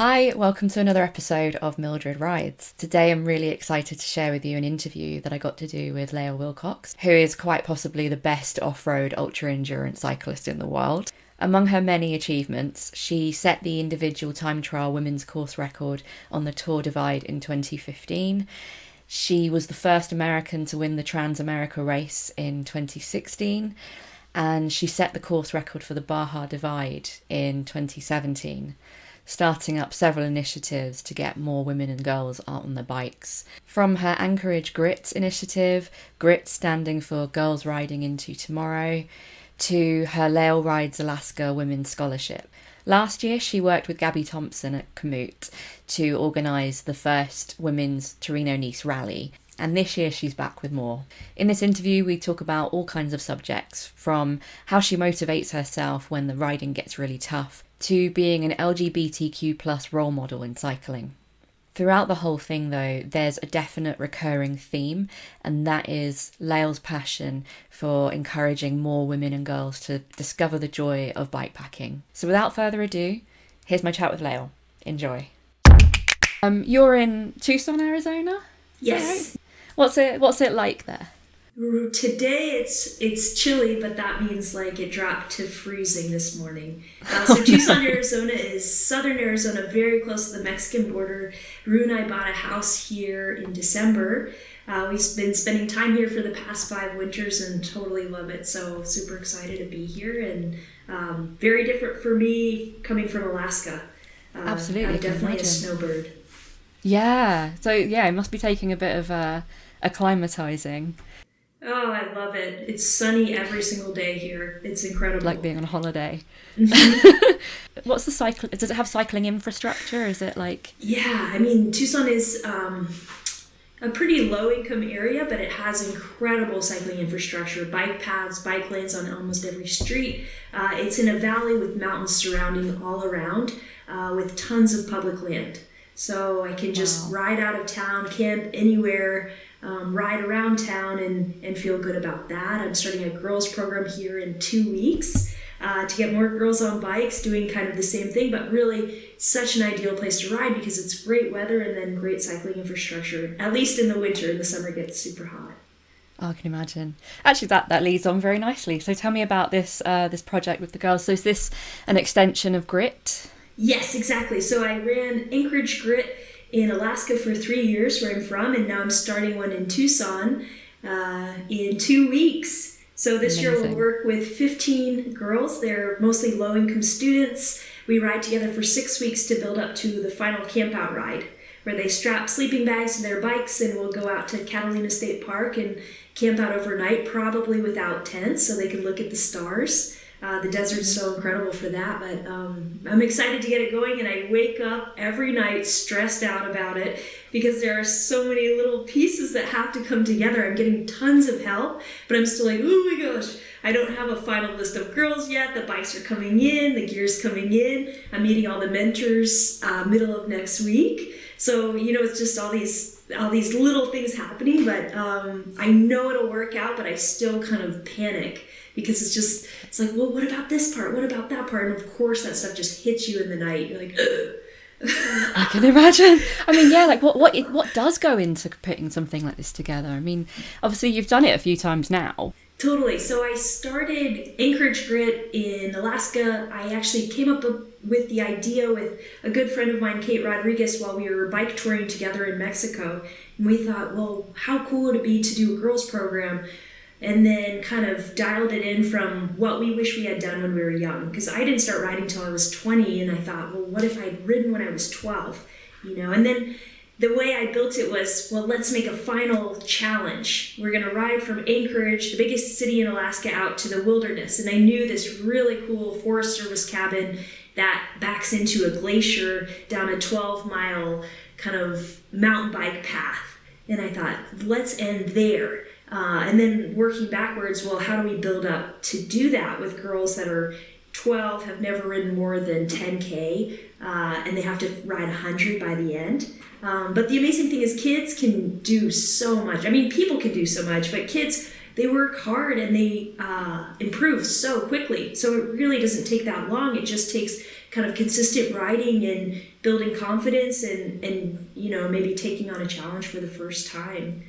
Hi, welcome to another episode of Mildred Rides. Today I'm really excited to share with you an interview that I got to do with Lael Wilcox, who is quite possibly the best off-road ultra-endurance cyclist in the world. Among her many achievements, she set the individual time trial women's course record on the Tour Divide in 2015. She was the first American to win the Trans-America race in 2016, and she set the course record for the Baja Divide in 2017. Starting up several initiatives to get more women and girls out on their bikes. From her Anchorage Grit initiative, Grit standing for Girls Riding Into Tomorrow, to her Lael Rides Alaska Women's Scholarship. Last year, she worked with Gabby Thompson at Komoot to organise the first women's Torino-Nice rally. And this year she's back with more. In this interview, we talk about all kinds of subjects, from how she motivates herself when the riding gets really tough, to being an LGBTQ plus role model in cycling. Throughout the whole thing, though, there's a definite recurring theme, and that is Lael's passion for encouraging more women and girls to discover the joy of bikepacking. So without further ado, here's my chat with Lael. Enjoy. You're in Tucson, Arizona? Yes. What's it like there? Today it's chilly, but that means like it dropped to freezing this morning. So Tucson, Arizona is southern Arizona, very close to the Mexican border. Rue and I bought a house here in December. We've been spending time here for the past 5 winters and totally love it. So super excited to be here, and very different for me coming from Alaska. Absolutely, I'm definitely a snowbird. Yeah. So yeah, it must be taking a bit of acclimatizing. Oh, I love it. It's sunny every single day here. It's incredible. Like being on a holiday. What's the cycle? Does it have cycling infrastructure? Is it like... Yeah, I mean, Tucson is a pretty low-income area, but it has incredible cycling infrastructure. Bike paths, bike lanes on almost every street. It's in a valley with mountains surrounding all around, with tons of public land. So I can just ride out of town, camp anywhere, ride around town and feel good about that. I'm starting a girls program here in 2 weeks to get more girls on bikes doing kind of the same thing, but really it's such an ideal place to ride because it's great weather and then great cycling infrastructure, at least in the winter. In the summer it gets super hot. Oh, I can imagine. Actually, that leads on very nicely. So tell me about this project with the girls. So is this an extension of Grit? Yes, exactly. So I ran Anchorage Grit in Alaska for 3 years, where I'm from, and now I'm starting one in Tucson in 2 weeks. So this year we'll work with 15 girls. They're mostly low-income students. We ride together for 6 weeks to build up to the final camp-out ride, where they strap sleeping bags to their bikes and we'll go out to Catalina State Park and camp out overnight, probably without tents, so they can look at the stars. The desert's so incredible for that, but I'm excited to get it going, and I wake up every night stressed out about it because there are so many little pieces that have to come together. I'm getting tons of help, but I'm still like, oh my gosh, I don't have a final list of girls yet. The bikes are coming in, the gear's coming in. I'm meeting all the mentors middle of next week. So, it's just all these little things happening, but I know it'll work out, but I still kind of panic. Because it's like, well, what about this part? What about that part? And of course, that stuff just hits you in the night. You're like, ugh. I can imagine. I mean, yeah, like what does go into putting something like this together? I mean, obviously you've done it a few times now. Totally. So I started Anchorage Grit in Alaska. I actually came up with the idea with a good friend of mine, Kate Rodriguez, while we were bike touring together in Mexico. And we thought, well, how cool would it be to do a girls program? And then kind of dialed it in from what we wish we had done when we were young. Because I didn't start riding till I was 20, and I thought, well, what if I'd ridden when I was 12? And then the way I built it was, well, let's make a final challenge. We're going to ride from Anchorage, the biggest city in Alaska, out to the wilderness. And I knew this really cool Forest Service cabin that backs into a glacier down a 12-mile kind of mountain bike path. And I thought, let's end there. And then working backwards, well, how do we build up to do that with girls that are 12, have never ridden more than 10K, and they have to ride 100 by the end. But the amazing thing is kids can do so much. I mean, people can do so much, but kids, they work hard and they improve so quickly. So it really doesn't take that long. It just takes kind of consistent riding and building confidence and maybe taking on a challenge for the first time.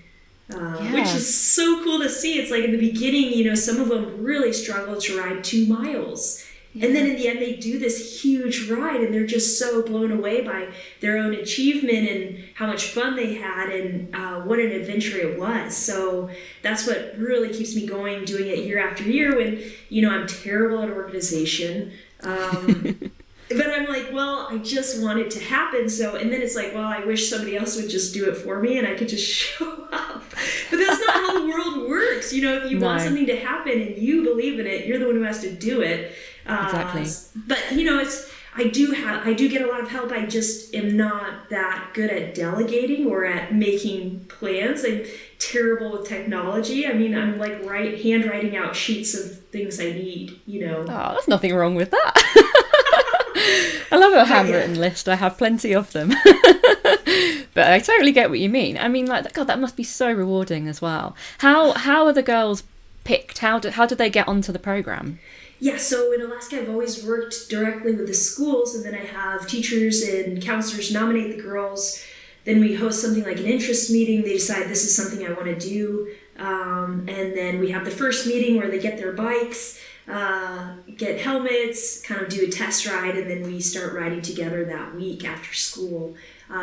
Which is so cool to see. It's like in the beginning, some of them really struggle to ride 2 miles. Yeah. And then in the end, they do this huge ride and they're just so blown away by their own achievement and how much fun they had and what an adventure it was. So that's what really keeps me going, doing it year after year when, I'm terrible at organization. But I'm like, well, I just want it to happen. So, and then it's like, well, I wish somebody else would just do it for me and I could just show up. But that's not how the world works. If you want something to happen and you believe in it, you're the one who has to do it. Exactly. But I do get a lot of help. I just am not that good at delegating or at making plans. I'm terrible with technology. I mean, I'm like handwriting out sheets of things I need, Oh, there's nothing wrong with that. I love a handwritten list. I have plenty of them. But I totally get what you mean. I mean, like, God, that must be so rewarding as well. How are the girls picked? How did they get onto the program? Yeah, so in Alaska, I've always worked directly with the schools, and then I have teachers and counselors nominate the girls. Then we host something like an interest meeting. They decide this is something I want to do. And then we have the first meeting where they get their bikes, get helmets, kind of do a test ride, and then we start riding together that week after school.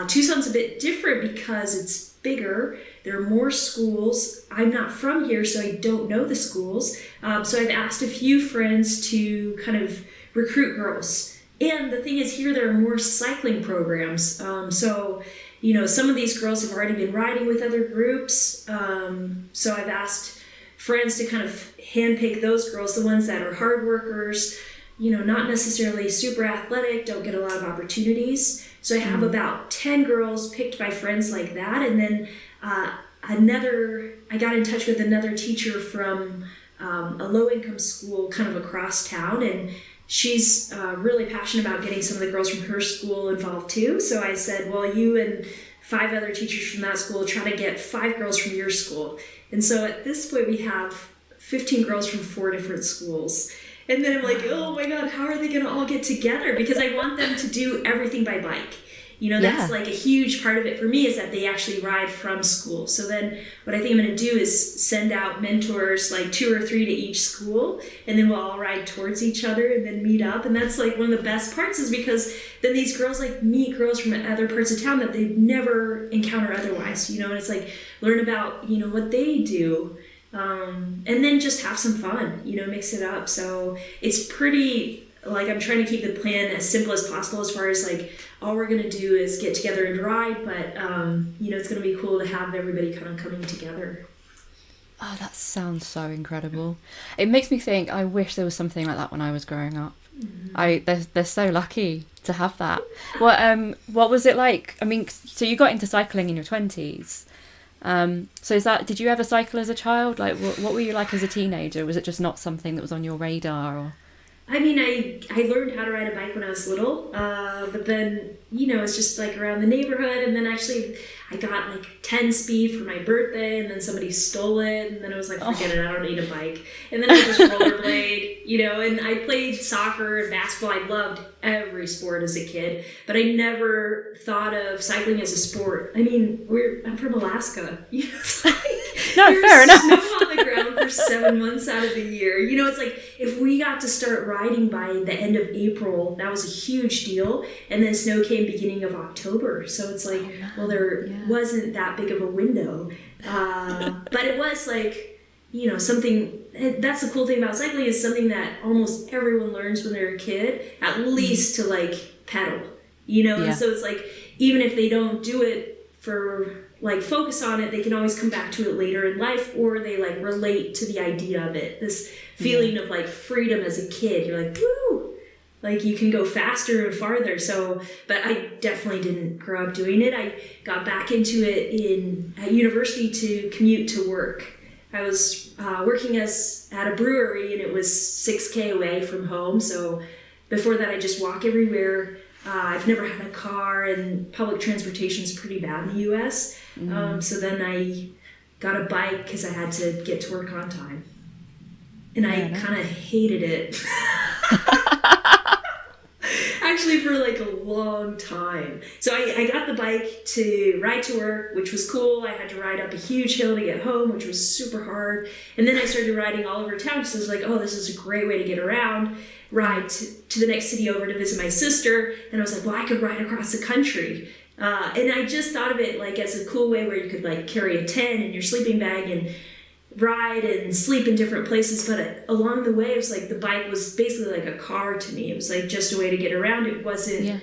Tucson's a bit different because it's bigger. There are more schools. I'm not from here, so I don't know the schools. So I've asked a few friends to kind of recruit girls. And the thing is, here there are more cycling programs. So some of these girls have already been riding with other groups. So I've asked friends to kind of handpick those girls, the ones that are hard workers, not necessarily super athletic, don't get a lot of opportunities. So I have about 10 girls picked by friends like that. And then I got in touch with another teacher from a low-income school kind of across town, and she's really passionate about getting some of the girls from her school involved too. So I said, well, you and 5 other teachers from that school try to get 5 girls from your school. And so at this point we have 15 girls from 4 different schools. And then I'm like, oh my God, how are they going to all get together? Because I want them to do everything by bike. That's like a huge part of it for me, is that they actually ride from school. So then what I think I'm going to do is send out mentors, like 2 or 3 to each school, and then we'll all ride towards each other and then meet up. And that's like one of the best parts, is because then these girls like meet girls from other parts of town that they'd never encounter otherwise, and it's like learn about, what they do. And then just have some fun, mix it up. So it's pretty, like, I'm trying to keep the plan as simple as possible, as far as like all we're going to do is get together and ride, but it's going to be cool to have everybody kind of coming together. Oh, that sounds so incredible. It makes me think, I wish there was something like that when I was growing up. Mm-hmm. They're so lucky to have that. What was it like? I mean, so you got into cycling in your 20s. So did you ever cycle as a child? Like, what were you like as a teenager? Was it just not something that was on your radar? Or? I mean, I learned how to ride a bike when I was little, but then, it's just like around the neighborhood, and then actually I got like 10 speed for my birthday, and then somebody stole it, and then I was like, forget it, I don't need a bike. And then I just rollerblade, and I played soccer and basketball. I loved every sport as a kid, but I never thought of cycling as a sport. I mean, I'm from Alaska. It's like, no, fair enough. There's snow on the ground for 7 months out of the year. It's like if we got to start riding by the end of April, that was a huge deal. And then snow came beginning of October. So it's like, well, there wasn't that big of a window. But it was like, something, that's the cool thing about cycling, is something that almost everyone learns when they're a kid, at least to like pedal, And so it's like, even if they don't do it for like focus on it, they can always come back to it later in life, or they like relate to the idea of it, this feeling of like freedom as a kid. You're like, woo, like you can go faster and farther. So, but I definitely didn't grow up doing it. I got back into it at university to commute to work. I was working at a brewery, and it was 6K away from home. So before that, I just walk everywhere. I've never had a car, and public transportation is pretty bad in the U.S. So then I got a bike because I had to get to work on time. And I kind of hated it. Actually, for like a long time. So I got the bike to ride to work, which was cool. I had to ride up a huge hill to get home, which was super hard. And then I started riding all over town because I was like, oh, this is a great way to get around. Ride to the next city over to visit my sister. And I was like, well, I could ride across the country. And I just thought of it like as a cool way where you could like carry a tent in your sleeping bag and ride and sleep in different places. But along the way, it was like the bike was basically like a car to me. It was like just a way to get around. It wasn't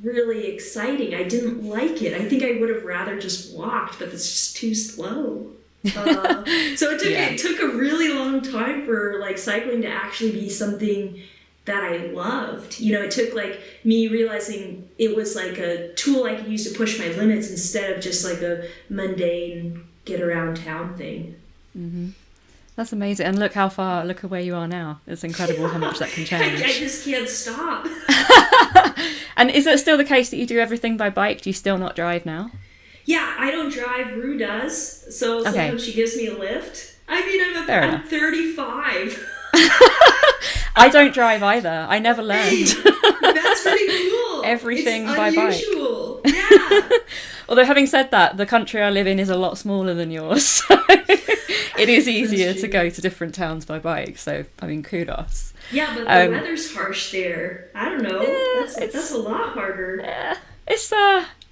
really exciting. I didn't like it. I think I would have rather just walked, but it's just too slow. So it took a really long time for like cycling to actually be something that I loved. You know, it took like me realizing it was like a tool I could use to push my limits instead of just like a mundane get around town thing. Mm-hmm. That's amazing. And look at where you are now. It's incredible how much that can change. I just can't stop. And is it still the case that you do everything by bike? Do you still not drive now? Yeah, I don't drive. Rue does. So sometimes she gives me a lift. I mean, I'm 35. I don't drive either. I never learned. Hey, that's pretty cool. Everything it's by unusual. bike. Yeah. Although having said that, the country I live in is a lot smaller than yours. So it is easier to go to different towns by bike. So, I mean, kudos. Yeah, but the weather's harsh there. I don't know. Yeah, that's a lot harder. Yeah, it's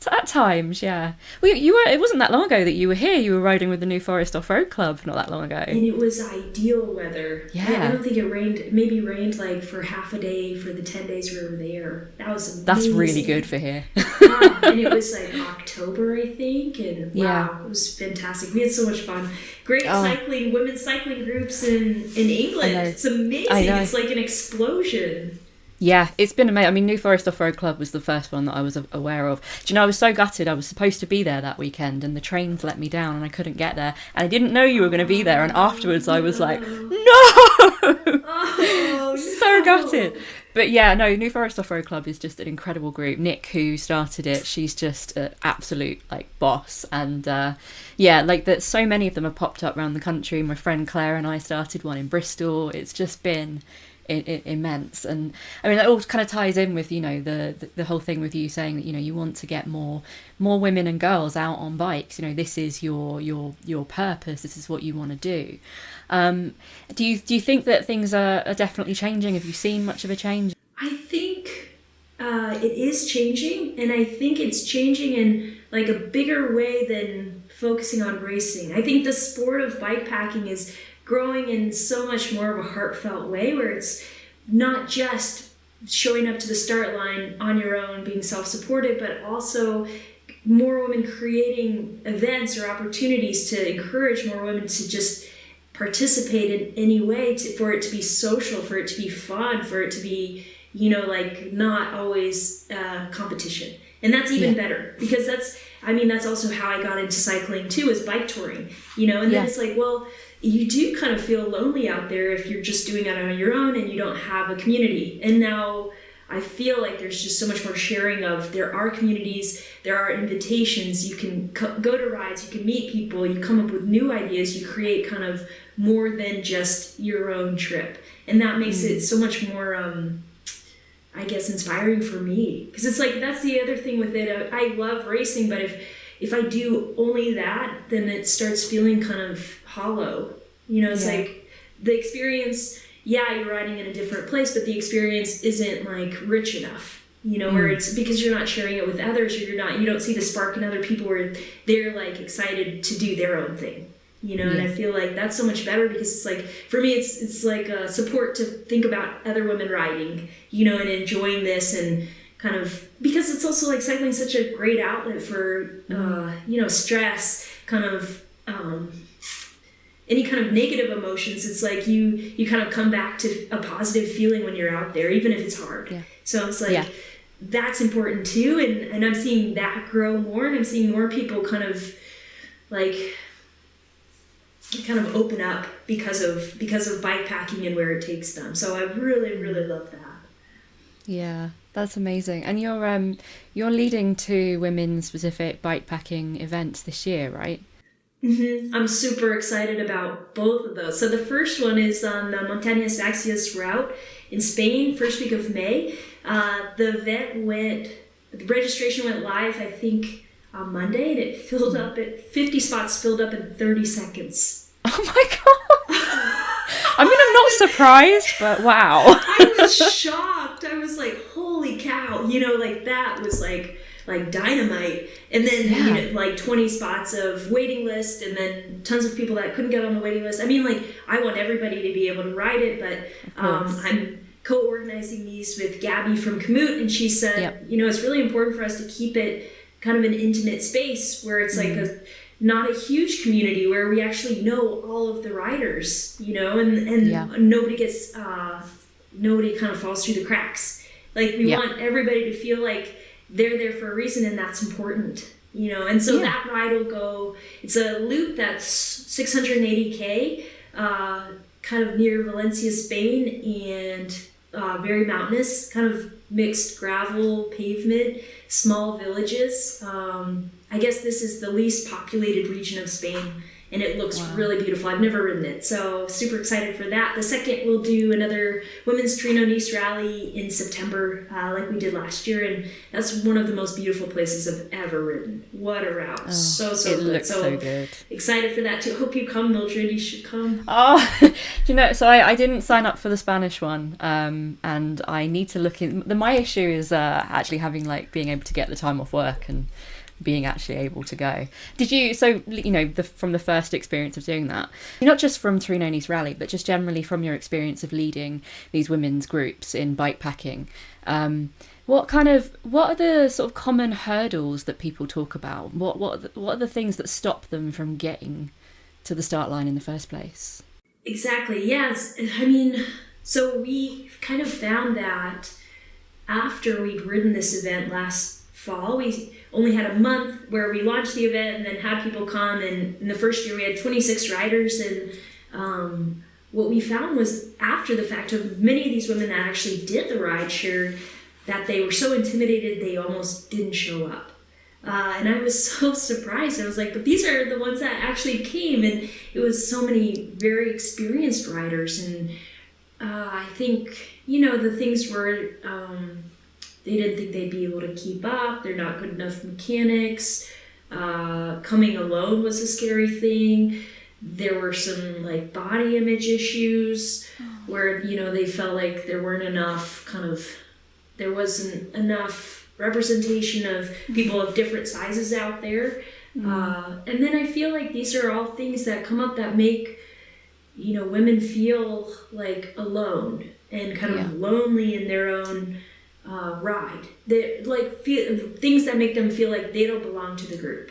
at times, yeah. Well, it wasn't that long ago that you were here. You were riding with the New Forest Off-Road Club not that long ago. And it was ideal weather. Yeah. I don't think it rained. It maybe rained like for half a day for the 10 days we were there. That was amazing. That's really good for here. And it was like October, I think. And wow, it was fantastic. We had so much fun. Great cycling, women's cycling groups in England. It's amazing. It's like an explosion. Yeah, it's been amazing. I mean, New Forest Off-Road Club was the first one that I was aware of. Do you know, I was so gutted. I was supposed to be there that weekend and the trains let me down and I couldn't get there. And I didn't know you were going to be there. And afterwards I was like, no! So gutted. But yeah, no, New Forest Off-Road Club is just an incredible group. Nick, who started it, she's just an absolute like boss. And like so many of them have popped up around the country. My friend Claire and I started one in Bristol. It's just been immense. And I mean, that all kind of ties in with, you know, the whole thing with you saying that, you know, you want to get more women and girls out on bikes. You know, this is your purpose. This is what you want to do. Do you think that things are definitely changing? Have you seen much of a change? I think it is changing, and I think it's changing in like a bigger way than focusing on racing. I think the sport of bikepacking is growing in so much more of a heartfelt way, where it's not just showing up to the start line on your own, being self-supported, but also more women creating events or opportunities to encourage more women to just participate in any way, for it to be social, for it to be fun, for it to be, you know, like not always competition. And that's even better, because that's also how I got into cycling too, is bike touring, you know, and then it's like, well, you do kind of feel lonely out there if you're just doing it on your own and you don't have a community. And now I feel like there's just so much more sharing of, there are communities, there are invitations, you can go to rides, you can meet people, you come up with new ideas, you create kind of more than just your own trip. And that makes it so much more, I guess, inspiring for me. Because it's like, that's the other thing with it. I love racing, but if I do only that, then it starts feeling kind of hollow. You know, it's like the experience, you're riding in a different place, but the experience isn't like rich enough, you know, where it's because you're not sharing it with others, or you don't see the spark in other people where they're like excited to do their own thing, you know. And I feel like that's so much better, because it's like, for me, it's like a support to think about other women riding, you know, and enjoying this, and kind of, because it's also like cycling is such a great outlet for you know, stress, kind of any kind of negative emotions. It's like you kind of come back to a positive feeling when you're out there, even if it's hard. So it's like that's important too, and I'm seeing that grow more, and I'm seeing more people kind of open up because of bikepacking and where it takes them. So I really, really love that. Yeah, that's amazing. And you're leading 2 women specific bikepacking events this year, right? I'm super excited about both of those. So the first one is on the Montañas Vaxias route in Spain, first week of May. The registration went live, I think, on Monday, and it filled up at 50 spots filled up in 30 seconds. Oh my God. I mean, I'm not surprised, but wow. I was shocked. I was like, holy cow. That was like dynamite. And then, like 20 spots of waiting list, and then tons of people that couldn't get on the waiting list. I mean, I want everybody to be able to ride it, but I'm co-organizing these with Gabby from Komoot, and she said, it's really important for us to keep it kind of an intimate space where it's like not a huge community, where we actually know all of the riders, and nobody gets, nobody kind of falls through the cracks. We want everybody to feel like they're there for a reason, and that's important, and so that ride will go, it's a loop that's 680K, kind of near Valencia, Spain, and very mountainous, kind of mixed gravel, pavement, small villages. I guess this is the least populated region of Spain, and it looks really beautiful. I've never ridden it, so super excited for that. The second, we'll do another Women's Torino-Nice rally in September, like we did last year, and that's one of the most beautiful places I've ever ridden. What a route. Oh, so it good. Looks so good. Excited for that too. Hope you come, Mildred. You should come. Oh, so I didn't sign up for the Spanish one, and I need to look in. My issue is actually having being able to get the time off work and being actually able to go. Did you, from the first experience of doing that, not just from Torino-Nice Rally, but just generally from your experience of leading these women's groups in bikepacking, what are the sort of common hurdles that people talk about? What are the things that stop them from getting to the start line in the first place? Exactly, yes. I mean, so we kind of found that after we'd ridden this event last fall, we only had a month where we launched the event and then had people come, and in the first year we had 26 riders, and what we found was, after the fact, of many of these women that actually did the ride shared that they were so intimidated they almost didn't show up. And I was so surprised. I was like, but these are the ones that actually came, and it was so many very experienced riders, and I think, the things were, they didn't think they'd be able to keep up. They're not good enough mechanics. Coming alone was a scary thing. There were some body image issues where, they felt like there wasn't enough representation of people of different sizes out there. And then I feel like these are all things that come up that make, women feel alone and kind of lonely in their own ride. They things that make them feel like they don't belong to the group,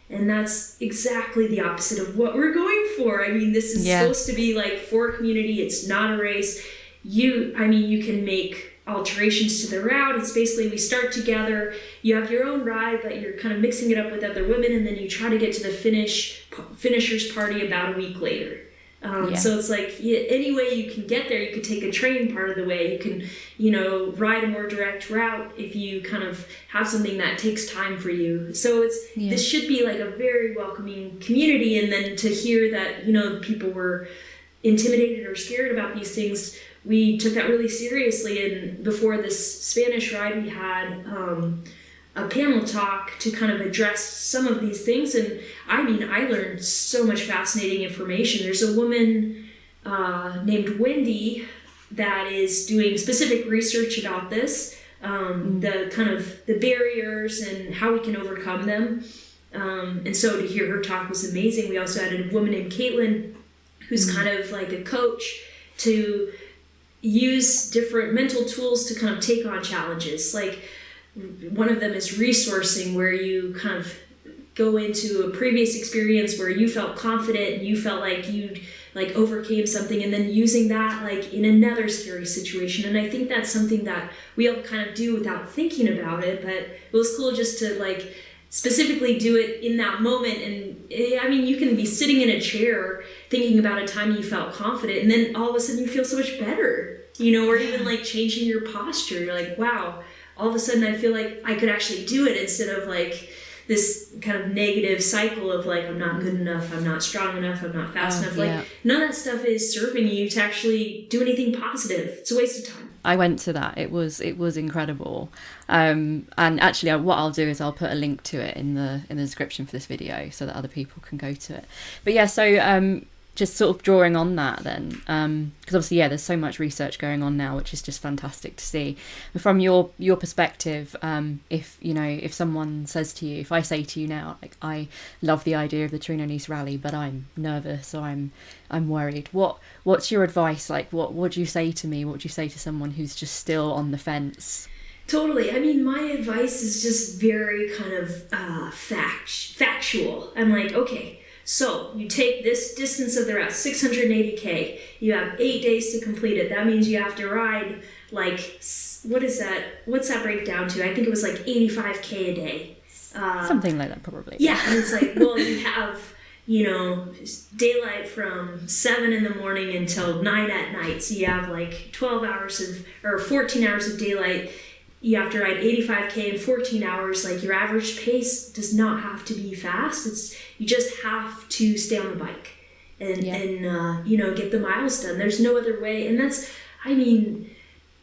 and that's exactly the opposite of what we're going for. I mean, this is supposed to be for a community. It's not a race. You can make alterations to the route. It's basically, we start together, you have your own ride, but you're kind of mixing it up with other women, and then you try to get to the finishers party about a week later. So it's any way you can get there. You could take a train part of the way. You can, ride a more direct route if you kind of have something that takes time for you. So this should be a very welcoming community. And then to hear that, people were intimidated or scared about these things, we took that really seriously. And before this Spanish ride, we had a panel talk to kind of address some of these things. And I learned so much fascinating information. There's a woman named Wendy that is doing specific research about this, the kind of the barriers and how we can overcome them. And so to hear her talk was amazing. We also had a woman named Caitlin, who's kind of like a coach, to use different mental tools to kind of take on challenges. One of them is resourcing, where you kind of go into a previous experience where you felt confident and you felt like you'd overcame something, and then using that in another scary situation. And I think that's something that we all kind of do without thinking about it, but it was cool just to specifically do it in that moment. And you can be sitting in a chair thinking about a time you felt confident, and then all of a sudden you feel so much better, or even changing your posture. You're like, wow, all of a sudden I feel like I could actually do it, instead of this kind of negative cycle of like, I'm not good enough, I'm not strong enough, I'm not fast enough. Like none of that stuff is serving you to actually do anything positive. It's a waste of time. I went to that. It was incredible. And actually, what I'll do is I'll put a link to it in the description for this video so that other people can go to it. But yeah, so just sort of drawing on that then, because obviously, there's so much research going on now, which is just fantastic to see. And from your perspective, if someone says to you, if I say to you now, like, I love the idea of the Torino Nice rally, but I'm nervous or I'm worried, what's your advice? Like, what would you say to me? What would you say to someone who's just still on the fence? Totally. I mean, my advice is just very kind of factual. I'm like, okay, so you take this distance of the route, 680K. You have 8 days to complete it. That means you have to ride like, what is that? What's that break down to? I think it was like 85K a day. Something like that, probably. Yeah, and it's like, well, you have, daylight from 7 in the morning until 9 at night. So you have like 14 hours of daylight. You have to ride 85K in 14 hours. Like, your average pace does not have to be fast. You just have to stay on the bike and get the miles done. There's no other way. And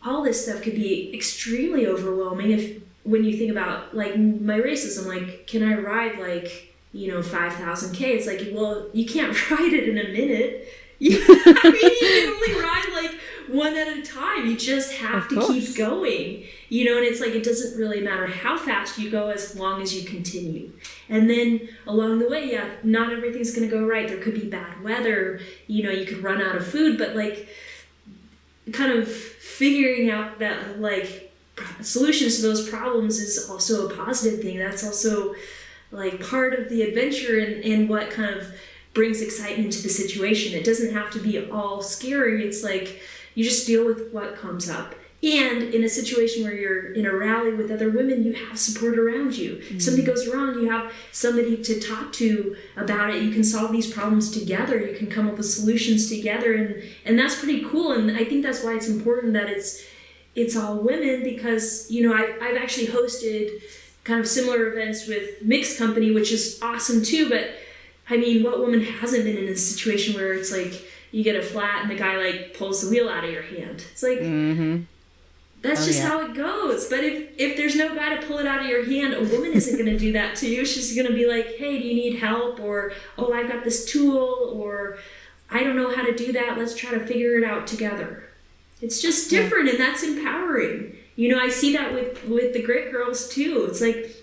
all this stuff could be extremely overwhelming when you think about like my races. I'm like, can I ride like, 5,000K? It's like, well, you can't ride it in a minute. You can only ride like one at a time. You just have to keep going, and it's like, it doesn't really matter how fast you go as long as you continue. And then along the way, not everything's going to go right. There could be bad weather, you could run out of food, but like kind of figuring out that like solutions to those problems is also a positive thing. That's also like part of the adventure and what kind of brings excitement to the situation. It doesn't have to be all scary. It's like you just deal with what comes up. And in a situation where you're in a rally with other women, you have support around you. Mm-hmm. Something goes wrong, you have somebody to talk to about it. You can solve these problems together. You can come up with solutions together, and that's pretty cool. And I think that's why it's important that it's all women, because I've actually hosted kind of similar events with mixed company, which is awesome too. But I mean, what woman hasn't been in a situation where it's like you get a flat and the guy like pulls the wheel out of your hand? It's like, that's just how it goes. But if there's no guy to pull it out of your hand, a woman isn't going to do that to you. She's going to be like, hey, do you need help? Or, oh, I've got this tool, or I don't know how to do that. Let's try to figure it out together. It's just different, and that's empowering. I see that with the Grit Girls too. It's like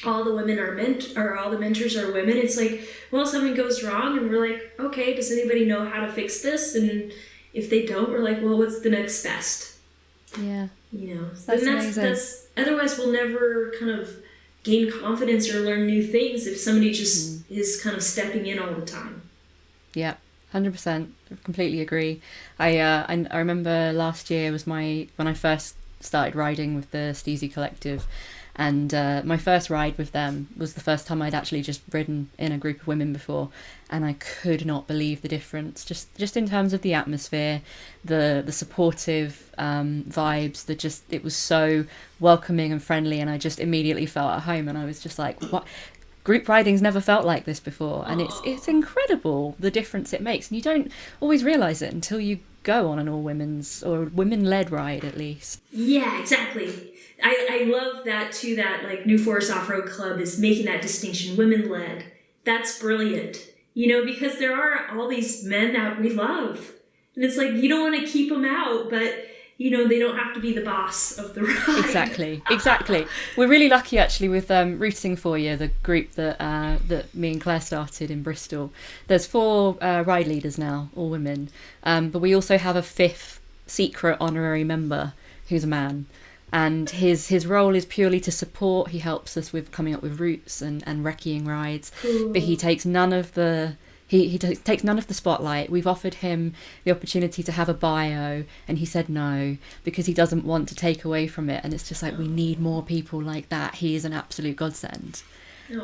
all the women are all the mentors are women. It's like, well, something goes wrong and we're like, okay, does anybody know how to fix this? And if they don't, we're like, well, what's the next best? Yeah. That's amazing. Otherwise we'll never kind of gain confidence or learn new things if somebody just is kind of stepping in all the time. Yeah. 100%. Completely agree. I remember last year was when I first started riding with the Steezy Collective, and my first ride with them was the first time I'd actually just ridden in a group of women before, and I could not believe the difference, just in terms of the atmosphere, the supportive vibes, it was so welcoming and friendly, and I just immediately felt at home, and I was just like, what? Group riding's never felt like this before, and it's incredible the difference it makes, and you don't always realise it until you go on an all-women's or women-led ride, at least. Yeah, exactly. I love that too, that like New Forest Off-Road Club is making that distinction, women-led. That's brilliant, because there are all these men that we love, and it's like, you don't want to keep them out, but they don't have to be the boss of the ride. Exactly. We're really lucky, actually, with Rooting For You, the group that me and Claire started in Bristol. There's 4 ride leaders now, all women. But we also have a 5th secret honorary member who's a man. And his role is purely to support. He helps us with coming up with routes and recceing rides. Cool. But he takes none of the... He takes none of the spotlight. We've offered him the opportunity to have a bio, and he said no, because he doesn't want to take away from it. And it's just like, we need more people like that. He is an absolute godsend.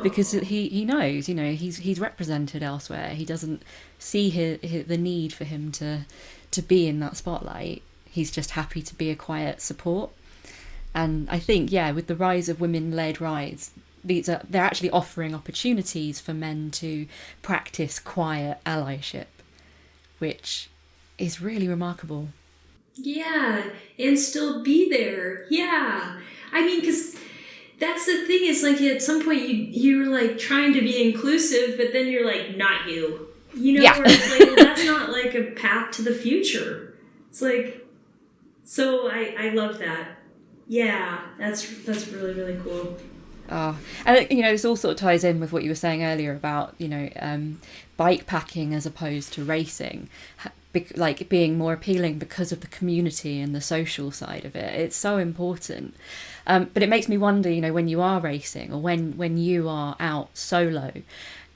Because he knows, he's represented elsewhere. He doesn't see the need for him to be in that spotlight. He's just happy to be a quiet support. And I think, with the rise of women-led rides, they're actually offering opportunities for men to practice quiet allyship, which is really remarkable. Yeah, and still be there. Yeah. I mean, because that's the thing, is like at some point you're like trying to be inclusive, but then you're like, not you. You know, Yeah. where it's like, well, that's not like a path to the future. It's like, so I love that. Yeah, that's really, really cool. Oh, and you know, this all sort of ties in with what you were saying earlier about, you know, bike packing as opposed to racing, like being more appealing because of the community and the social side of it. It's so important. But it makes me wonder, you know, when you are racing or when you are out solo,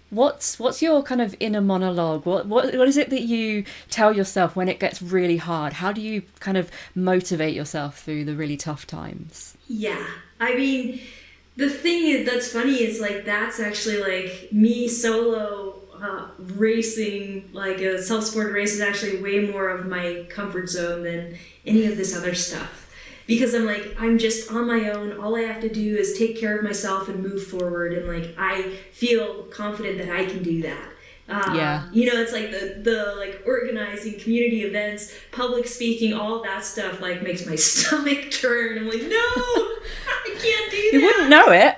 what's your kind of inner monologue? What is it that you tell yourself when it gets really hard? How do you kind of motivate yourself through the really tough times? Yeah, I mean, the thing that's funny is like that's actually like me solo racing, like a self-supported race is actually way more of my comfort zone than any of this other stuff. Because I'm like, I'm just on my own. All I have to do is take care of myself and move forward. And like, I feel confident that I can do that. Yeah. You know, it's like the like organizing community events, public speaking, all that stuff like makes my stomach turn. I'm like, no, I can't do that. You wouldn't know it.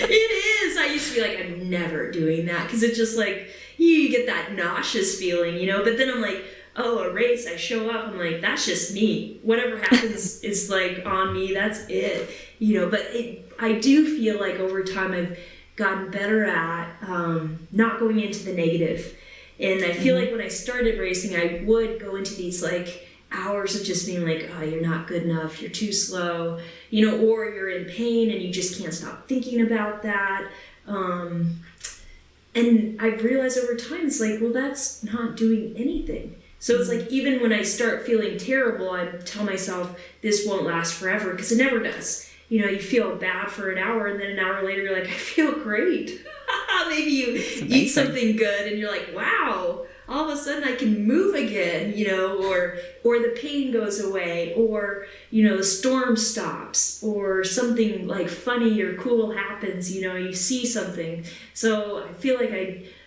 It is. I used to be like, I'm never doing that, because it's just like you get that nauseous feeling, you know. But then I'm like, oh, a race, I show up, I'm like, that's just me. Whatever happens is like on me, that's it. You know, but I do feel like over time I've gotten better at not going into the negative. And I feel like when I started racing, I would go into these like hours of just being like, oh, you're not good enough, you're too slow, you know, or you're in pain and you just can't stop thinking about that. And I've realized over time, it's like, well, that's not doing anything. So it's like, even when I start feeling terrible, I tell myself this won't last forever, because it never does. You know, you feel bad for an hour, and then an hour later you're like, I feel great. Maybe you eat something good and you're like, wow, all of a sudden I can move again, you know, or the pain goes away, or, you know, the storm stops, or something like funny or cool happens, you know, you see something. So I feel like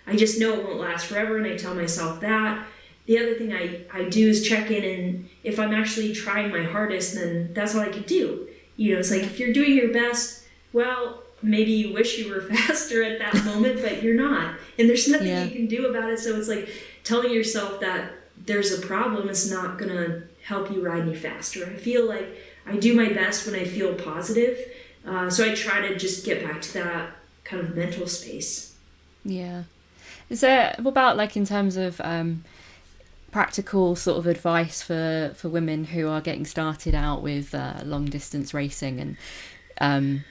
I just know it won't last forever, and I tell myself that. The other thing I do is check in, and if I'm actually trying my hardest, then that's all I can do. You know, it's like, if you're doing your best, well, maybe you wish you were faster at that moment, but you're not. And there's nothing you can do about it. So it's like telling yourself that there's a problem is not going to help you ride any faster. I feel like I do my best when I feel positive. So I try to just get back to that kind of mental space. Yeah. Is there, what about like in terms of practical sort of advice for women who are getting started out with long distance racing, and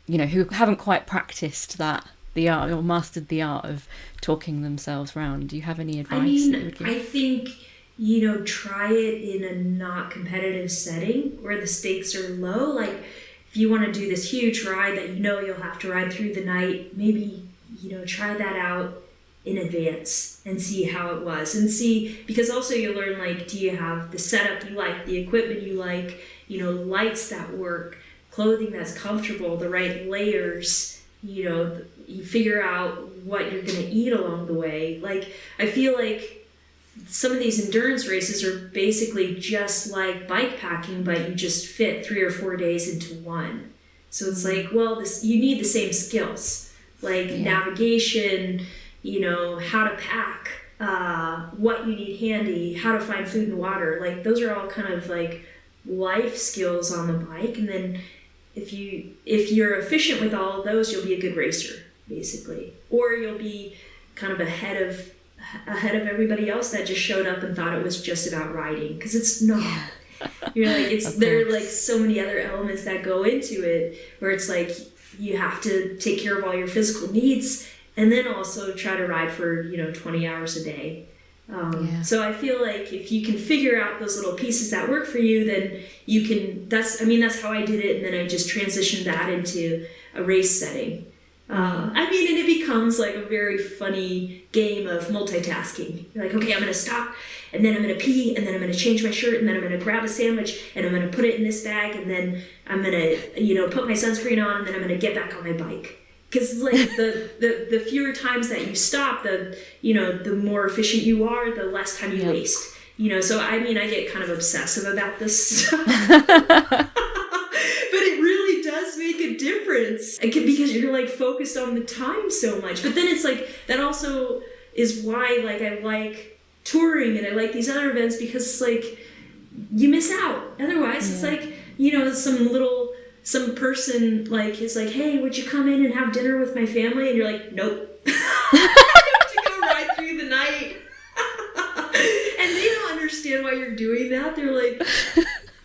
you know, who haven't quite practiced the art or mastered the art of talking themselves round? Do you have any advice? I mean, that would give? I think, you know, try it in a not competitive setting where the stakes are low. Like, if you want to do this huge ride that you know you'll have to ride through the night, maybe, you know, try that out in advance and see how it was, and see, because also you learn, like, do you have the setup you like, the equipment you like, you know, lights that work, clothing that's comfortable, the right layers, you know, you figure out what you're going to eat along the way. Like, I feel like some of these endurance races are basically just like bike packing, but you just fit 3 or 4 days into one. So it's like, well, you need the same skills, like navigation, you know, how to pack, what you need handy, how to find food and water. Like, those are all kind of like life skills on the bike. And then if you're efficient with all of those, you'll be a good racer, basically. Or you'll be kind of ahead of everybody else that just showed up and thought it was just about riding, because it's not. You're like, there are like so many other elements that go into it, where it's like you have to take care of all your physical needs, and then also try to ride for, you know, 20 hours a day. So I feel like if you can figure out those little pieces that work for you, then you can, that's how I did it. And then I just transitioned that into a race setting. I mean, and it becomes like a very funny game of multitasking. You're like, okay, I'm going to stop, and then I'm going to pee, and then I'm going to change my shirt, and then I'm going to grab a sandwich, and I'm going to put it in this bag, and then I'm going to, put my sunscreen on, and then I'm going to get back on my bike. Because like the fewer times that you stop, the more efficient you are, the less time you waste. So I mean, I get kind of obsessive about this stuff. But it really does make a difference because you're like focused on the time so much. But then it's like, that also is why like I like touring and I like these other events, because it's like you miss out. Otherwise it's like, some person like is like, hey, would you come in and have dinner with my family? And you're like, nope. I have to go ride through the night. And they don't understand why you're doing that. They're like,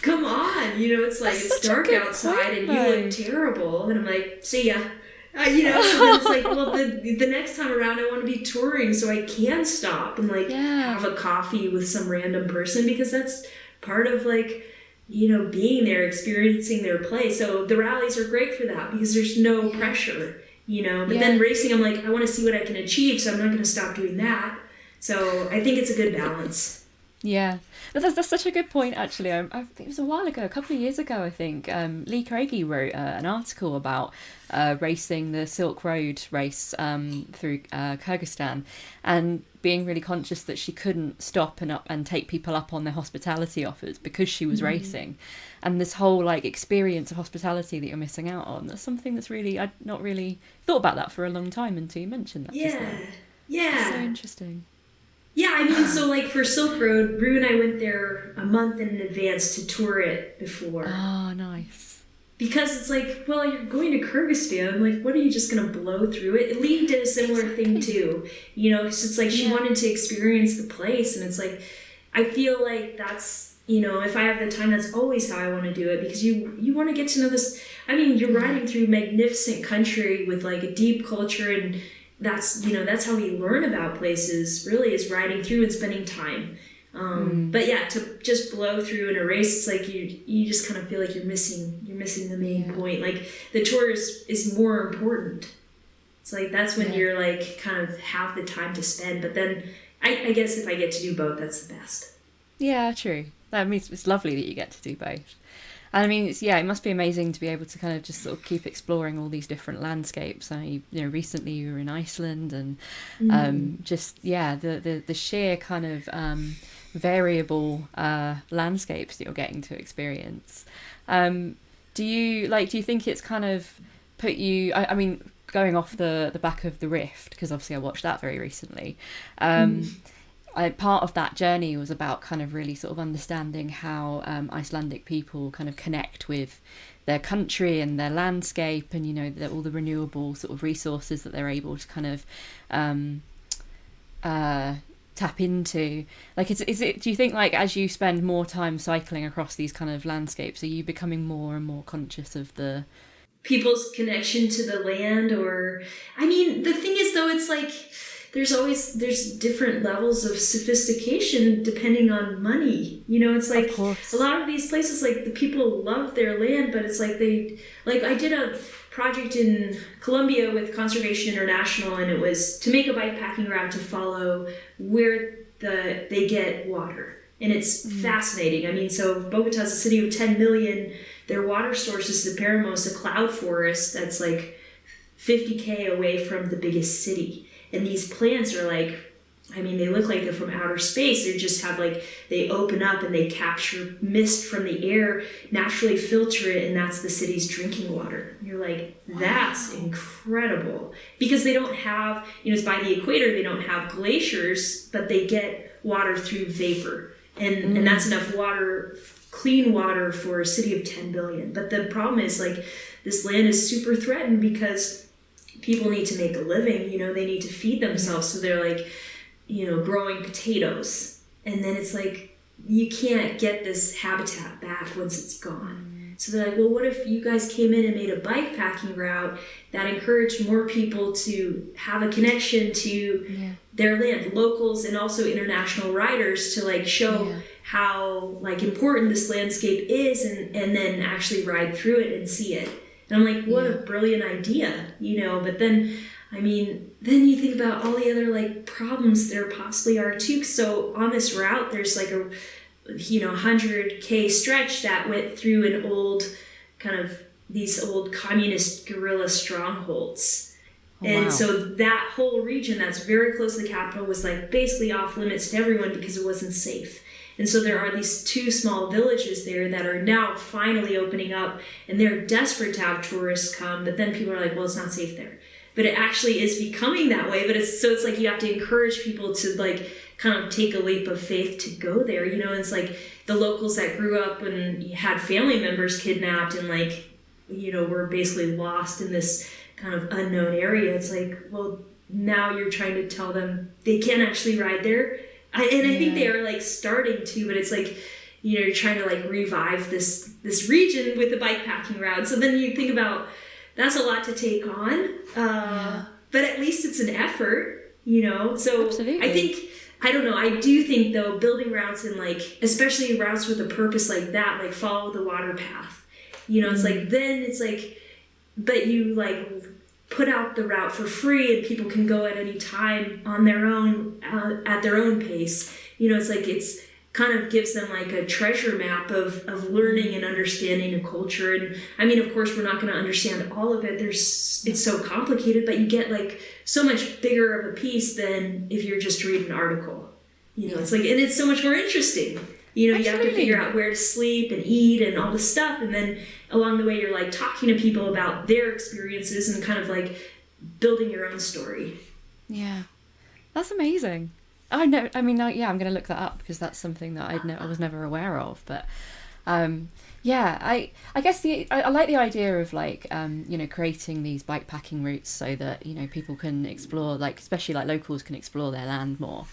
come on, it's like, it's dark outside and you look terrible. And I'm like, see ya. So then it's like, well, the next time around I want to be touring so I can stop and like have a coffee with some random person, because that's part of like, being there, experiencing their play. So the rallies are great for that because there's no pressure, but then racing, I'm like, I want to see what I can achieve, so I'm not going to stop doing that. So I think it's a good balance. Yeah, but that's such a good point, actually. I think it was a while ago, a couple of years ago, I think, Lee Craigie wrote an article about racing the Silk Road race through Kyrgyzstan, and being really conscious that she couldn't stop and take people up on their hospitality offers because she was racing. And this whole like experience of hospitality that you're missing out on, that's something that's really, I'd not really thought about that for a long time until you mentioned that. Yeah. It's so interesting. Yeah, I mean, so like for Silk Road, Rue and I went there a month in advance to tour it before. Oh, nice. Because it's like, well, you're going to Kyrgyzstan, like, what, are you just going to blow through it? Lee did a similar thing too, because it's like she wanted to experience the place, and it's like, I feel like that's, if I have the time, that's always how I want to do it, because you want to get to know this. I mean, you're riding through magnificent country with like a deep culture, and that's how we learn about places, really, is riding through and spending time. But yeah, to just blow through in a race, it's like you just kind of feel like you're missing the main point. Like the tour is more important. It's like that's when you're like kind of have the time to spend. But then I guess if I get to do both, that's the best. Yeah, true. That means it's lovely that you get to do both. And I mean, it must be amazing to be able to kind of just sort of keep exploring all these different landscapes. Recently you were in Iceland, and the sheer kind of variable landscapes that you're getting to experience. Do you think it's kind of put you? I mean, going off the back of the Rift, because obviously I watched that very recently. Part of that journey was about kind of really sort of understanding how Icelandic people kind of connect with their country and their landscape, and all the renewable sort of resources that they're able to kind of tap into. Like, is it? Do you think, like, as you spend more time cycling across these kind of landscapes, are you becoming more and more conscious of the people's connection to the land? Or, I mean, the thing is, though, it's like there's different levels of sophistication depending on money. It's like a lot of these places, like, the people love their land, but it's like I did a project in Colombia with Conservation International, and it was to make a bikepacking route to follow where they get water. And it's fascinating. I mean, so Bogota's a city of 10 million. Their water source is the Paramos, a cloud forest that's like 50K away from the biggest city. And these plants are like, I mean, they look like they're from outer space. They just have they open up and they capture mist from the air, naturally filter it, and that's the city's drinking water. And you're like, that's incredible. Because they don't have, it's by the equator, they don't have glaciers, but they get water through vapor. And that's enough water, clean water, for a city of 10 billion. But the problem is, like, this land is super threatened because people need to make a living, they need to feed themselves. So they're like, growing potatoes. And then it's like, you can't get this habitat back once it's gone. So they're like, well, what if you guys came in and made a bikepacking route that encouraged more people to have a connection to their land, locals and also international riders, to like show how like important this landscape is, and then actually ride through it and see it. And I'm like, what a brilliant idea, but then, then you think about all the other like problems there possibly are too. So on this route, there's like a 100K stretch that went through an old kind of these old communist guerrilla strongholds. And so that whole region that's very close to the capital was like basically off limits to everyone because it wasn't safe. And so there are these 2 small villages there that are now finally opening up, and they're desperate to have tourists come, but then people are like, well, it's not safe there. But it actually is becoming that way. But it's like you have to encourage people to like kind of take a leap of faith to go there. It's like the locals that grew up and had family members kidnapped and like, were basically lost in this kind of unknown area. It's like, well, now you're trying to tell them they can't actually ride there. I think they are like starting to, but it's like, you're trying to like revive this region with the bikepacking route. So then you think about, that's a lot to take on, but at least it's an effort, So Absolutely. I don't know, I do think though, building routes and like, especially routes with a purpose like that, like follow the water path, it's like, then it's like, but you like put out the route for free and people can go at any time on their own, at their own pace. It's like, it's kind of gives them like a treasure map of learning and understanding a culture. And of course we're not going to understand all of it. It's so complicated, but you get like so much bigger of a piece than if you're just reading an article, it's like, and it's so much more interesting. You have to figure out where to sleep and eat and all this stuff. And then along the way, you're like talking to people about their experiences and kind of like building your own story. Yeah, that's amazing. I know. I'm going to look that up because that's something that I was never aware of. But I guess I like the idea of like, creating these bikepacking routes so that, people can explore, like, especially like locals can explore their land more.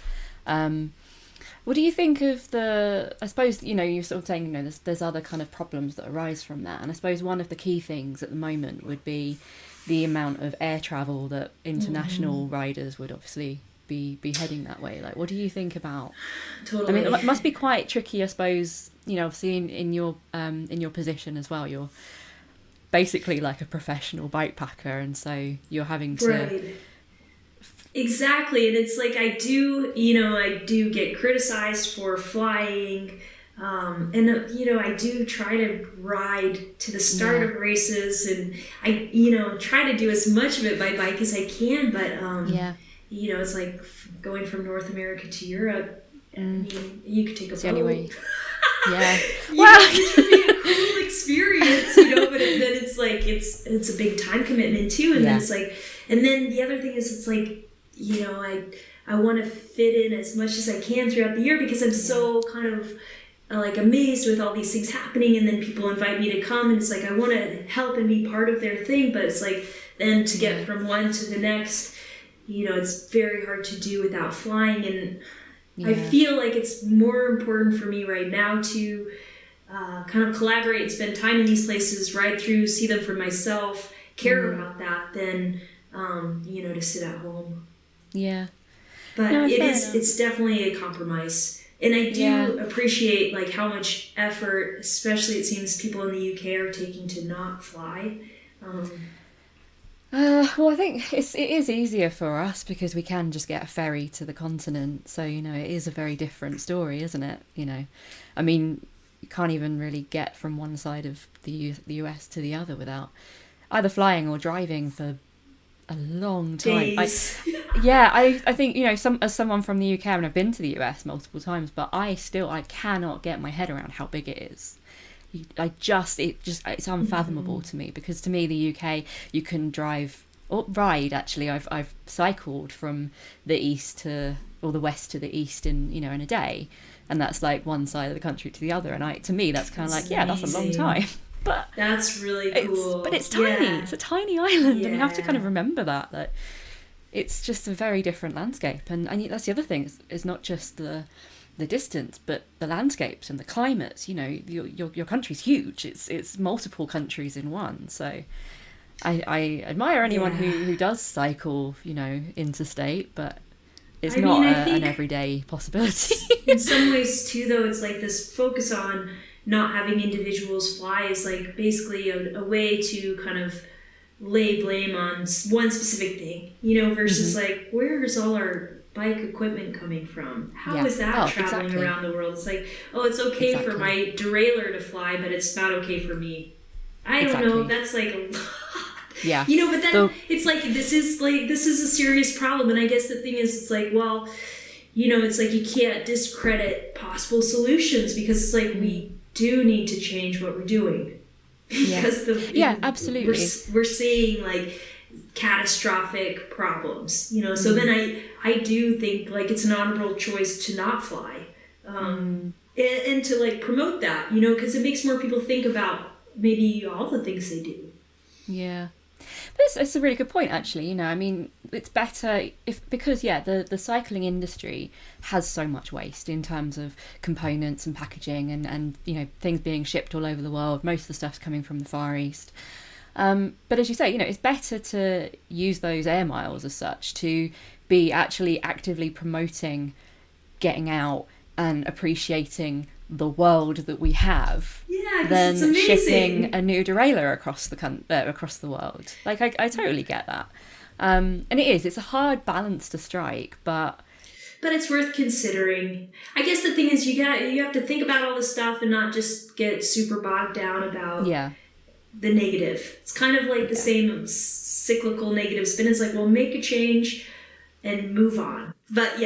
What do you think of I suppose, you're sort of saying, there's other kind of problems that arise from that. And I suppose one of the key things at the moment would be the amount of air travel that international riders would obviously be heading that way. Like, what do you think about? Totally. It must be quite tricky, I suppose, obviously in your position as well. You're basically like a professional bikepacker. And so you're having to... Right. Exactly. And it's like, I do get criticized for flying. I do try to ride to the start of races, and I, try to do as much of it by bike as I can. But, it's like going from North America to Europe. You could take a boat. Anyway. Yeah. Which would be a cool experience, but then it's like, it's a big time commitment too. And then it's like, and then the other thing is, it's like, I want to fit in as much as I can throughout the year because I'm so kind of like amazed with all these things happening, and then people invite me to come, and it's like I want to help and be part of their thing, but it's like then to get from one to the next, it's very hard to do without flying. And I feel like it's more important for me right now to kind of collaborate and spend time in these places, ride through, see them for myself, care about that, than to sit at home. Yeah. But it's definitely a compromise. And I do appreciate like how much effort, especially it seems people in the UK are taking to not fly. Well, I think it is easier for us because we can just get a ferry to the continent. So, it is a very different story, isn't it? You can't even really get from one side of the US to the other without either flying or driving for a long time. I think as someone from the UK, and I've been to the US multiple times, but I cannot get my head around how big it is. It's unfathomable to me, because to me the UK, you can drive or ride. Actually, I've cycled from the east to or the west to the east in a day, and that's like one side of the country to the other. And to me that's kind of like that's a long time. But that's really cool. But it's tiny. Yeah. It's a tiny island, and you have to kind of remember that it's just a very different landscape. And that's the other thing. It's not just the distance, but the landscapes and the climates. Your country's huge. It's multiple countries in one. So I admire anyone who does cycle, interstate, but it's not an everyday possibility. In some ways too, though, it's like this focus on not having individuals fly is like basically a way to kind of lay blame on one specific thing, versus like, where is all our bike equipment coming from? How is that traveling around the world? It's like, it's okay for my derailleur to fly, but it's not okay for me. I don't know. That's like a lot. Yeah. But then it's like, this is a serious problem. And I guess the thing is, it's like, well, it's like you can't discredit possible solutions, because it's like we do need to change what we're doing. Because absolutely. We're seeing like catastrophic problems, so then I do think like it's an honorable choice to not fly, and to like promote that, because it makes more people think about maybe all the things they do. Yeah. It's a really good point, actually. I mean, it's better because the cycling industry has so much waste in terms of components and packaging and things being shipped all over the world. Most of the stuff's coming from the Far East. But as you say, it's better to use those air miles as such to be actually actively promoting getting out and appreciating the world that we have, than shipping a new derailleur across the world. Like I totally get that, and it's a hard balance to strike, but it's worth considering. I guess the thing is, you have to think about all this stuff and not just get super bogged down about the negative. It's kind of like the same cyclical negative spin. It's like, well, make a change and move on. But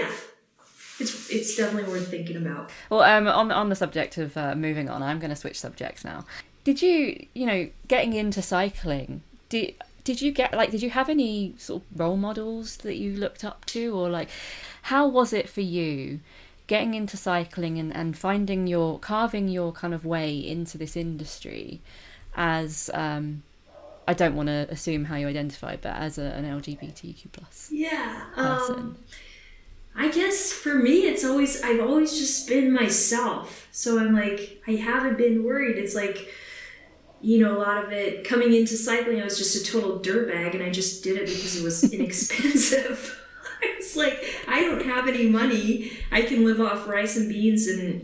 it's definitely worth thinking about. Well, on the subject of moving on, I'm going to switch subjects now. Did you, getting into cycling, did you have any sort of role models that you looked up to, or like, how was it for you getting into cycling and carving your kind of way into this industry as, I don't want to assume how you identify, but as an LGBTQ plus person? I guess for me, I've always just been myself. So I'm like, I haven't been worried. It's like, a lot of it coming into cycling, I was just a total dirtbag, and I just did it because it was inexpensive. It's like, I don't have any money. I can live off rice and beans and,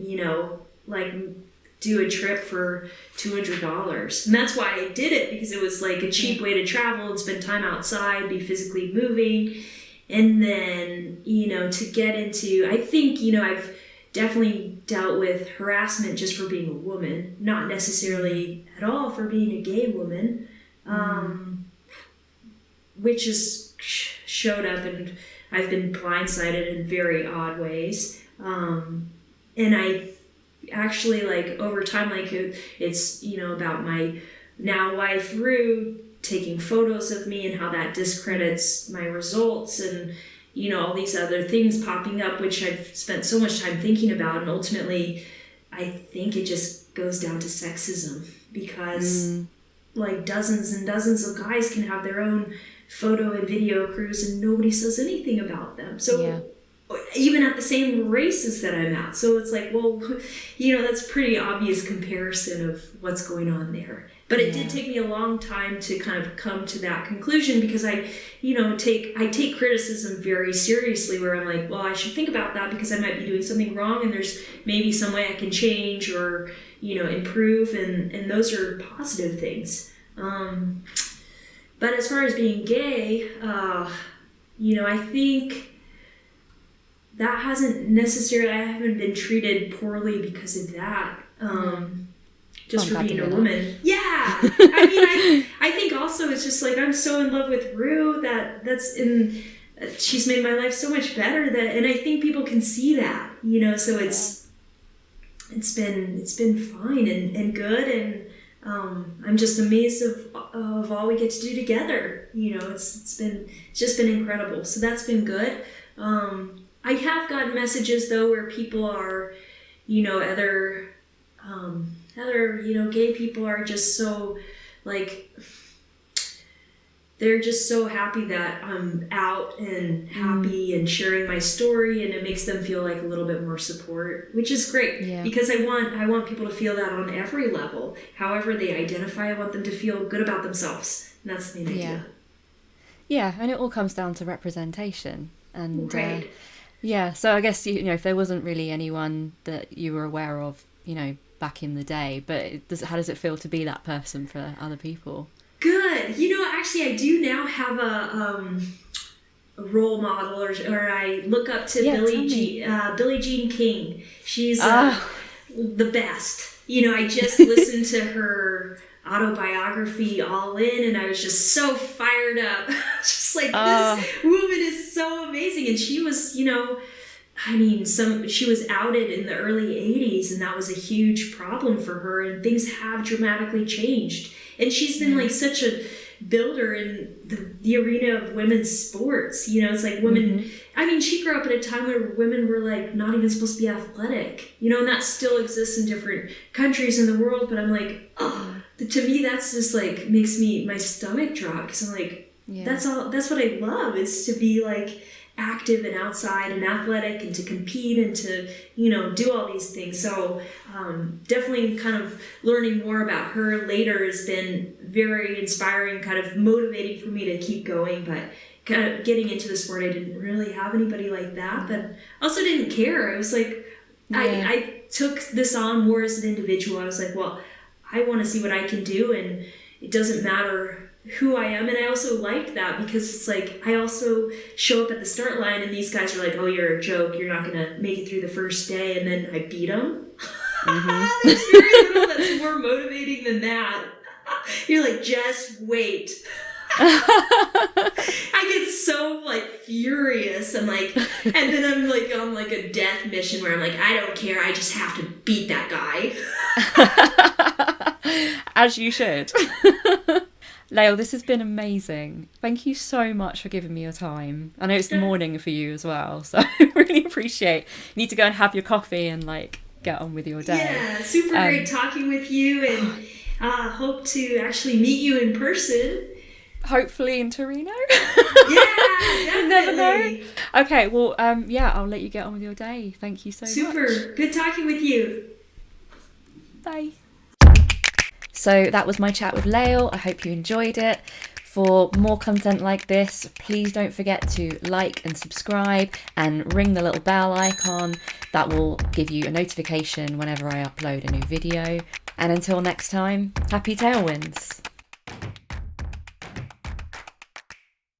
like do a trip for $200. And that's why I did it, because it was like a cheap way to travel and spend time outside, be physically moving. And then, to get into, I think, I've definitely dealt with harassment just for being a woman, not necessarily at all for being a gay woman, which has showed up, and I've been blindsided in very odd ways. And I actually, like, over time, like, it's, about my now wife, Rue, taking photos of me and how that discredits my results, and all these other things popping up, which I've spent so much time thinking about. And ultimately, I think it just goes down to sexism, because like dozens and dozens of guys can have their own photo and video crews and nobody says anything about them. So even at the same races that I'm at. So it's like, well, that's a pretty obvious comparison of what's going on there. But it did take me a long time to kind of come to that conclusion, because I take criticism very seriously, where I'm like, well, I should think about that because I might be doing something wrong, and there's maybe some way I can change or, improve, and those are positive things. But as far as being gay, I think that I haven't been treated poorly because of that. Just for being a woman. Yeah. I think also it's just like, I'm so in love with Rue she's made my life so much better, and I think people can see that, so it's been fine and good, and I'm just amazed of all we get to do together. It's just been incredible. So that's been good. I have gotten messages though where people are, other gay people are just so, like, they're just so happy that I'm out and happy and sharing my story, and it makes them feel like a little bit more support, which is great, because I want people to feel that on every level. However they identify, I want them to feel good about themselves, and that's the main idea. Yeah, and it all comes down to representation, and so I guess if there wasn't really anyone that you were aware of, back in the day, but how does it feel to be that person for other people? Good. Actually, I do now have a role model, or I look up to Billie Jean King. She's the best. I just listened to her autobiography, All In, and I was just so fired up. Just like, this woman is so amazing. And she was, she was outed in the early 80s, and that was a huge problem for her, and things have dramatically changed. And she's been like such a builder in the arena of women's sports. It's like women, she grew up at a time where women were like not even supposed to be athletic, and that still exists in different countries in the world. But I'm like, to me, that's just like makes my stomach drop, because I'm like, that's what I love, is to be like active and outside and athletic, and to compete, and to do all these things. So definitely kind of learning more about her later has been very inspiring, kind of motivating for me to keep going. But kind of getting into the sport, I didn't really have anybody like that, but also didn't care. I was like, I took this on more as an individual. I was like, well, I want to see what I can do, and it doesn't matter who I am. And I also liked that, because it's like I also show up at the start line, and these guys are like, oh, you're a joke, you're not gonna make it through the first day, and then I beat them. There's very little that's more motivating than that. You're like, just wait. I get so like furious, and then I'm like on like a death mission where I'm like, I don't care, I just have to beat that guy. As you should. Lael, this has been amazing. Thank you so much for giving me your time. I know it's the morning for you as well, so I really appreciate. You need to go and have your coffee and get on with your day. Yeah, super great talking with you, and hope to actually meet you in person. Hopefully in Torino. Yeah, definitely. You never know. Okay, well, I'll let you get on with your day. Thank you so much. Super. Good talking with you. Bye. So that was my chat with Lael. I hope you enjoyed it. For more content like this, please don't forget to like and subscribe and ring the little bell icon. That will give you a notification whenever I upload a new video. And until next time, happy tailwinds.